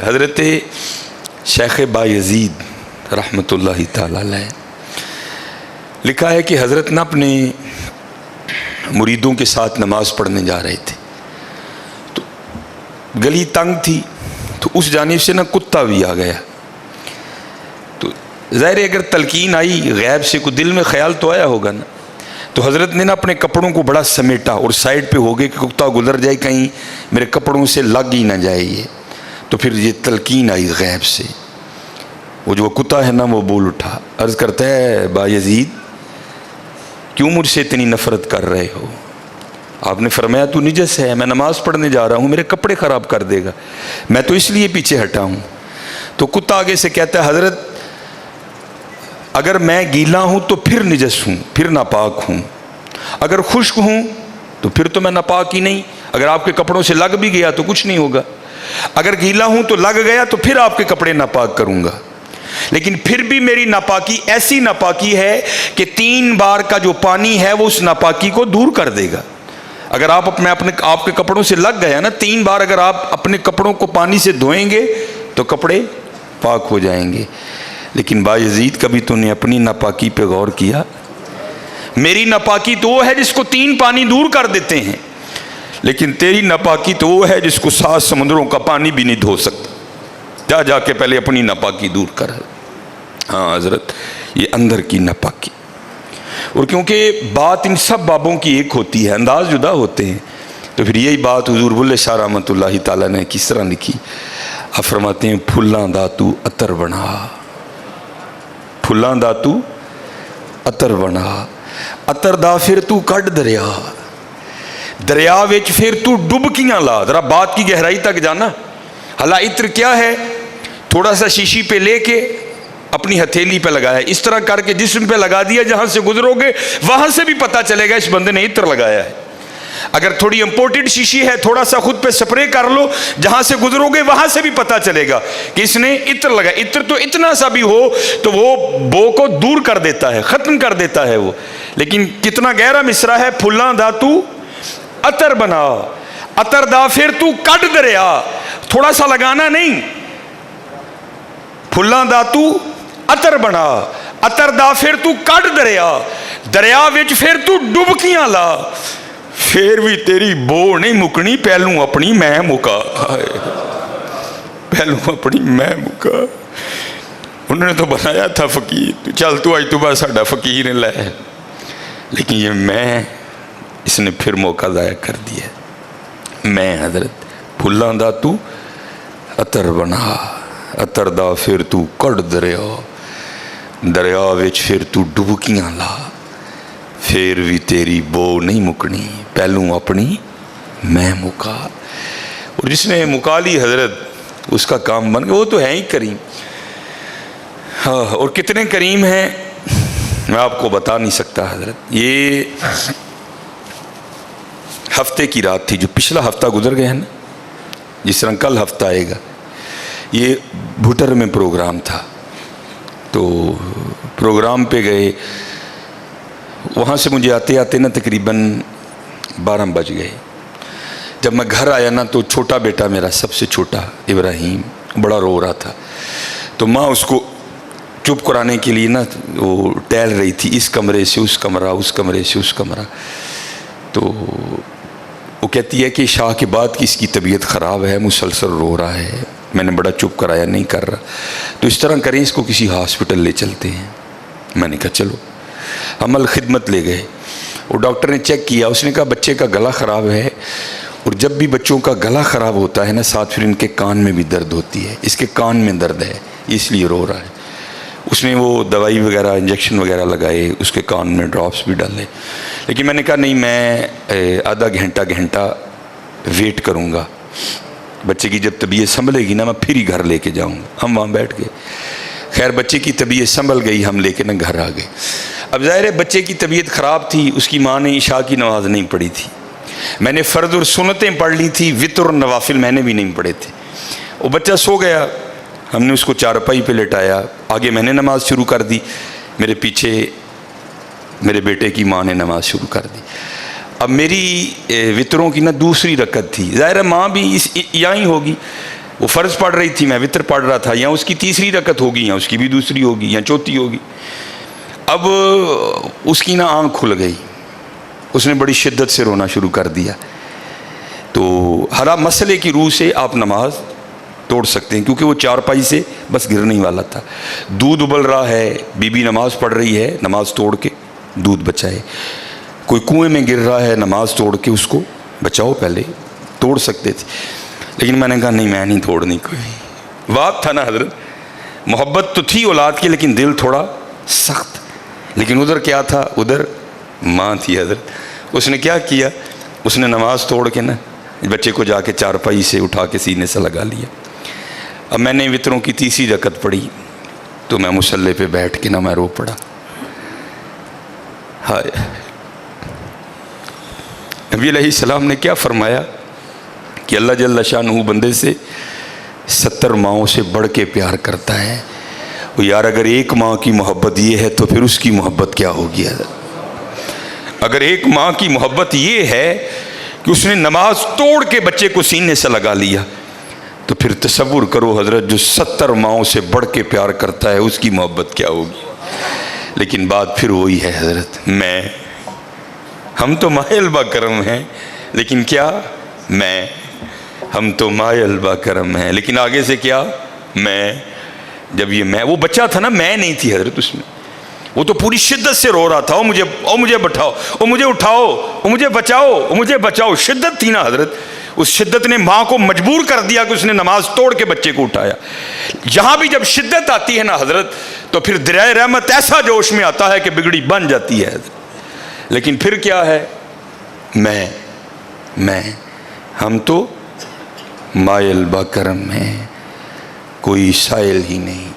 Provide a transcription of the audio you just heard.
حضرت شیخ بایزید رحمتہ تعالی علیہ لکھا ہے کہ حضرت نے اپنے مریدوں کے ساتھ نماز پڑھنے جا رہے تھے، تو گلی تنگ تھی، تو اس جانب سے کتا بھی آ گیا۔ تو ظاہر ہے اگر تلقین آئی غیب سے، کوئی دل میں خیال تو آیا ہوگا نا، تو حضرت نے اپنے کپڑوں کو بڑا سمیٹا اور سائڈ پہ ہو گئے کہ کتا گزر جائے، کہیں میرے کپڑوں سے لگ ہی نہ جائے یہ۔ تو پھر یہ تلقین آئی غیب سے، وہ جو کتا ہے نا وہ بول اٹھا، عرض کرتا ہے بایزید کیوں مجھ سے اتنی نفرت کر رہے ہو؟ آپ نے فرمایا تو نجس ہے، میں نماز پڑھنے جا رہا ہوں، میرے کپڑے خراب کر دے گا، میں تو اس لیے پیچھے ہٹا ہوں۔ تو کتا آگے سے کہتا ہے حضرت اگر میں گیلا ہوں تو پھر نجس ہوں، پھر ناپاک ہوں، اگر خشک ہوں تو پھر تو میں ناپاک ہی نہیں، اگر آپ کے کپڑوں سے لگ بھی گیا تو کچھ نہیں ہوگا، اگر گیلا ہوں تو لگ گیا تو پھر آپ کے کپڑے ناپاک کروں گا، لیکن پھر بھی میری ناپاکی ایسی ناپاکی ہے کہ 3 بار کا جو پانی ہے وہ اس ناپاکی کو دور کر دے گا۔ اگر آپ کے کپڑوں سے لگ گیا نا 3 بار، اگر آپ اپنے کپڑوں کو پانی سے دھوئیں گے تو کپڑے پاک ہو جائیں گے۔ لیکن بایزید کبھی تو نے اپنی ناپاکی پہ غور کیا؟ میری ناپاکی تو وہ ہے جس کو 3 پانی دور کر دیتے ہیں، لیکن تیری ناپاکی تو وہ ہے جس کو 7 سمندروں کا پانی بھی نہیں دھو سکتا۔ جا کے پہلے اپنی ناپاکی دور کر۔ ہاں حضرت یہ اندر کی ناپاکی، اور کیونکہ بات ان سب بابوں کی ایک ہوتی ہے، انداز جدا ہوتے ہیں، تو پھر یہی بات حضور بلے شاہ رحمۃ اللہ تعالیٰ نے کس طرح لکھی؟ آپ فرماتے ہیں پھلاں دا تو عطر بنا، پھلاں دا تو عطر بنا، عطر دا پھر تو کڈ دریا، دریا وچ پھر تو ڈبکیاں لا۔ ذرا بات کی گہرائی تک جانا۔ حالا عطر کیا ہے؟ تھوڑا سا شیشی پہ لے کے اپنی ہتھیلی پہ لگایا، اس طرح کر کے جسم پہ لگا دیا، جہاں سے گزرو گے وہاں سے بھی پتہ چلے گا اس بندے نے عطر لگایا ہے۔ اگر تھوڑی امپورٹڈ شیشی ہے تھوڑا سا خود پہ سپرے کر لو، جہاں سے گزرو گے وہاں سے بھی پتہ چلے گا کہ اس نے عطر لگایا۔ عطر تو اتنا سا بھی ہو تو وہ بو کو دور کر دیتا ہے، ختم کر دیتا ہے وہ، لیکن کتنا گہرا مصرع ہے، پھلاں دا تو عطر بنا، عطر دا پھر تو کڈ دریا، تھوڑا سا لگانا نہیں، پھلاں دا تو عطر بنا، عطر دا پھر تو کڈ دریا، دریا وچ پھر تو ڈبکیاں لا، پھر بھی تیری بو نہیں مکنی، پہلوں اپنی میں مکا، پہلوں اپنی میں مکا۔ انہوں نے تو بنایا تھا فقیر، چل تو آج تو بس ساڈا فقیر لے، لیکن یہ میں اس نے پھر موقع ضائع کر دیا۔ میں حضرت پھلاں دا تو عطر بنا، عطر دا پھر تو کڈ دریا، دریا وچ پھر تو ڈبکیاں لا، پھر بھی تیری بو نہیں مکنی، پہلوں اپنی میں مکا۔ اور جس نے مکا لی حضرت اس کا کام بن گیا، وہ تو ہے ہی کریم۔ ہاں، اور کتنے کریم ہیں میں آپ کو بتا نہیں سکتا حضرت۔ یہ ہفتے کی رات تھی، جو پچھلا ہفتہ گزر گیا ہے نا، جس طرح کل ہفتہ آئے گا، یہ بھٹر میں پروگرام تھا، تو پروگرام پہ گئے، وہاں سے مجھے آتے آتے نا تقریباً 12 بج گئے۔ جب میں گھر آیا نا تو چھوٹا بیٹا میرا، سب سے چھوٹا ابراہیم، بڑا رو رہا تھا، تو ماں اس کو چپ کرانے کے لیے نا وہ ٹہل رہی تھی، اس کمرے سے اس کمرہ، اس کمرے سے اس کمرہ، تو وہ کہتی ہے کہ شاہ کے بعد کی اس کی طبیعت خراب ہے، مسلسل رو رہا ہے، میں نے بڑا چپ کرایا، نہیں کر رہا، تو اس طرح کریں اس کو کسی ہاسپٹل لے چلتے ہیں۔ میں نے کہا چلو، عمل خدمت لے گئے، اور ڈاکٹر نے چیک کیا، اس نے کہا بچے کا گلا خراب ہے، اور جب بھی بچوں کا گلا خراب ہوتا ہے نا ساتھ پھر ان کے کان میں بھی درد ہوتی ہے، اس کے کان میں درد ہے اس لیے رو رہا ہے۔ اس نے وہ دوائی وغیرہ انجیکشن وغیرہ لگائے، اس کے کان میں ڈراپس بھی ڈالے، لیکن میں نے کہا نہیں، میں آدھا گھنٹہ ویٹ کروں گا، بچے کی جب طبیعت سنبھلے گی نا میں پھر ہی گھر لے کے جاؤں گا۔ ہم وہاں بیٹھ گئے، خیر بچے کی طبیعت سنبھل گئی، ہم لے کے نا گھر آ گئے۔ اب ظاہر ہے بچے کی طبیعت خراب تھی، اس کی ماں نے عشاء کی نماز نہیں پڑھی تھی، میں نے فرض اور سنتیں پڑھ لی تھی، وتر اور نوافل میں نے بھی نہیں پڑھے تھے۔ وہ بچہ سو گیا، ہم نے اس کو چارپائی پہ لٹایا، آگے میں نے نماز شروع کر دی، میرے پیچھے میرے بیٹے کی ماں نے نماز شروع کر دی۔ اب میری وطروں کی نا دوسری رکعت تھی، ظاہر ہے ماں بھی یہاں ہی ہوگی، وہ فرض پڑھ رہی تھی، میں وطر پڑھ رہا تھا، یا اس کی تیسری رکعت ہوگی یا اس کی بھی دوسری ہوگی یا چوتھی ہوگی. اب اس کی نا آنکھ کھل گئی، اس نے بڑی شدت سے رونا شروع کر دیا. تو ہر مسئلے کی روح سے آپ نماز توڑ سکتے ہیں، کیونکہ وہ چارپائی سے بس گرنے ہی والا تھا. دودھ ابل رہا ہے، بی بی نماز پڑھ رہی ہے، نماز توڑ کے دودھ بچائے. کوئی کنویں میں گر رہا ہے، نماز توڑ کے اس کو بچاؤ. پہلے توڑ سکتے تھے، لیکن میں نے کہا نہیں، میں نہیں توڑنی. کوئی وقت تھا نا حضرت، محبت تو تھی اولاد کی لیکن دل تھوڑا سخت. لیکن ادھر کیا تھا؟ ادھر ماں تھی حضرت. اس نے کیا کیا؟ اس نے نماز توڑ کے نا بچے کو جا کے چارپائی سے اٹھا کے سینے سے لگا لیا. اب میں نے وطروں کی تیسری رکعت پڑھی تو میں مصلی پہ بیٹھ کے نا میں رو پڑا. ہائے، نبی علیہ السلام نے کیا فرمایا کہ اللہ جل شانہ بندے سے 70 ماؤں سے بڑھ کے پیار کرتا ہے. وہ یار اگر ایک ماں کی محبت یہ ہے تو پھر اس کی محبت کیا ہوگی حضرت؟ اگر ایک ماں کی محبت یہ ہے کہ اس نے نماز توڑ کے بچے کو سینے سے لگا لیا، تو پھر تصور کرو حضرت، جو 70 ماؤں سے بڑھ کے پیار کرتا ہے اس کی محبت کیا ہوگی. لیکن بات پھر وہی ہے حضرت، ہم تو مائل با کرم ہیں، لیکن کیا ہم تو مائل با کرم ہیں، لیکن آگے سے کیا جب یہ وہ بچہ تھا نا، میں نہیں تھی حضرت اس میں. وہ تو پوری شدت سے رو رہا تھا، مجھے بٹھاؤ، مجھے اٹھاؤ، مجھے بچاؤ، مجھے بچاؤ. شدت تھی نا حضرت، اس شدت نے ماں کو مجبور کر دیا کہ اس نے نماز توڑ کے بچے کو اٹھایا. یہاں بھی جب شدت آتی ہے نا حضرت، تو پھر دریائے رحمت ایسا جوش میں آتا ہے کہ بگڑی بن جاتی ہے حضرت. لیکن پھر کیا ہے؟ ہم تو مائل با کرم ہیں، کوئی سائل ہی نہیں.